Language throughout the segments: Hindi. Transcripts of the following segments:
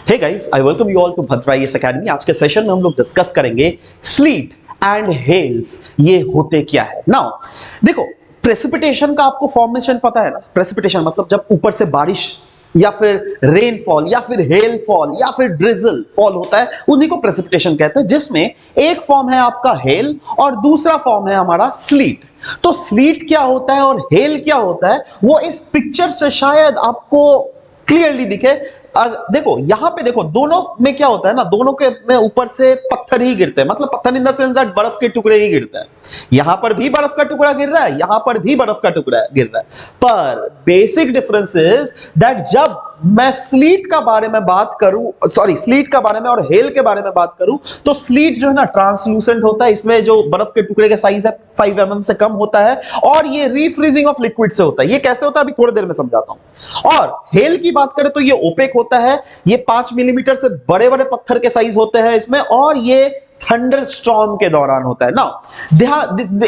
Hey guys, I welcome you all to Bhadra IAS academy. आज के सेशन में हम लोग डिस्कस करेंगे स्लीट एंड हेल्स, ये होते क्या है। नाउ देखो, प्रेसिपिटेशन का आपको फॉर्मेशन पता है ना। प्रेसिपिटेशन मतलब जब ऊपर से बारिश या फिर रेनफॉल या फिर हेल फॉल या फिर ड्रिजल फॉल होता है, उन्हीं को प्रेसिपिटेशन कहते हैं, जिसमें एक फॉर्म है आपका हेल और दूसरा फॉर्म है हमारा स्लीट। तो स्लीट क्या होता है और हेल क्या होता है, वो इस पिक्चर से शायद आपको क्लियरली दिखे। देखो यहां पे देखो, दोनों में क्या होता है ना, दोनों के में ऊपर से पत्थर ही गिरते हैं, मतलब पत्थर इन द सेंस दैट बर्फ के टुकड़े ही गिरते हैं। यहां पर भी बर्फ का टुकड़ा गिर रहा है, यहां पर भी बर्फ का टुकड़ा गिर रहा है, पर बेसिक डिफरेंस इज दैट जब मैं स्लीट का बारे में बात करूं, सॉरी स्लीट का बारे में और हेल के बारे में बात करूं, तो स्लीट जो है ना ट्रांसलूसेंट होता है, इसमें जो बर्फ के टुकड़े का साइज है 5 mm से कम होता है, और ये रीफ्रीजिंग ऑफ लिक्विड से होता है। ये कैसे होता है अभी थोड़ी देर में समझाता हूं। और हेल की बात करें तो ये ओपेक होता है, ये 5 मिलीमीटर से बड़े बड़े पत्थर के साइज होते हैं इसमें, और ये थंडर स्टॉर्म के दौरान होता है ना।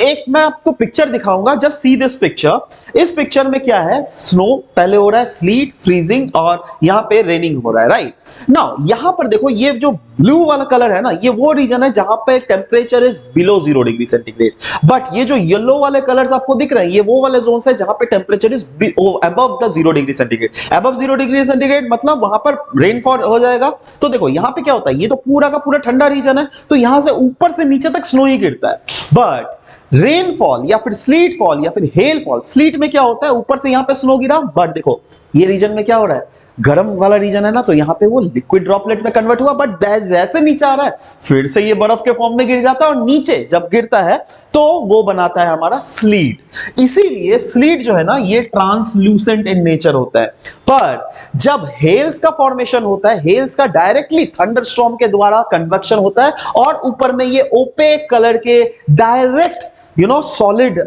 एक मैं आपको पिक्चर दिखाऊंगा, जस्ट सी दिस पिक्चर। इस पिक्चर में क्या है, स्नो पहले हो रहा है, स्लीट, फ्रीजिंग, और यहां पे रेनिंग हो रहा है, राइट। नाउ यहां पर देखो, ये जो ब्लू वाला कलर है ना, ये वो रीजन है जहां पे temperature is below 0 degree centigrade. But ये जो येलो वाले कलर्स आपको दिख रहे हैं, ये वो वाले जोन्स है जहां पे temperature is above the 0 degree centigrade. Above 0 degree centigrade मतलब वहां पर रेनफॉल हो जाएगा। तो देखो यहां पे क्या होता है, ये तो पूरा का पूरा ठंडा रीजन है, तो यहां से ऊपर से नीचे तक स्नो ही गिरता है। बट रेनफॉल या फिर स्लीट फॉल या फिर हेल फॉल, स्लीट में क्या होता है, ऊपर से यहां पे स्नो गिरा, बट देखो ये रीजन में क्या हो रहा है, गर्म वाला रीजन है ना, तो यहां पे वो लिक्विड ड्रॉपलेट में कन्वर्ट हुआ, बट जैसे नीचे आ रहा है फिर से ये बर्फ के फॉर्म में गिर जाता है, और नीचे जब गिरता है तो वो बनाता है हमारा स्लीट। इसीलिए स्लीट जो है ना, ये ट्रांसलूसेंट इन नेचर होता है। पर जब हेल्स का फॉर्मेशन होता है, हेल्स का डायरेक्टली थंडरस्टॉर्म के द्वारा कन्वेक्शन होता है, और ऊपर में ये ओपेक कलर के डायरेक्ट solid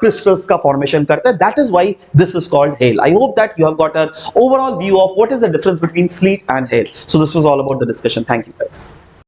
crystals का formation करता है. That is why this is called hail. I hope that you have got an overall view of what is the difference between sleet and hail. So this was all about the discussion. Thank you guys.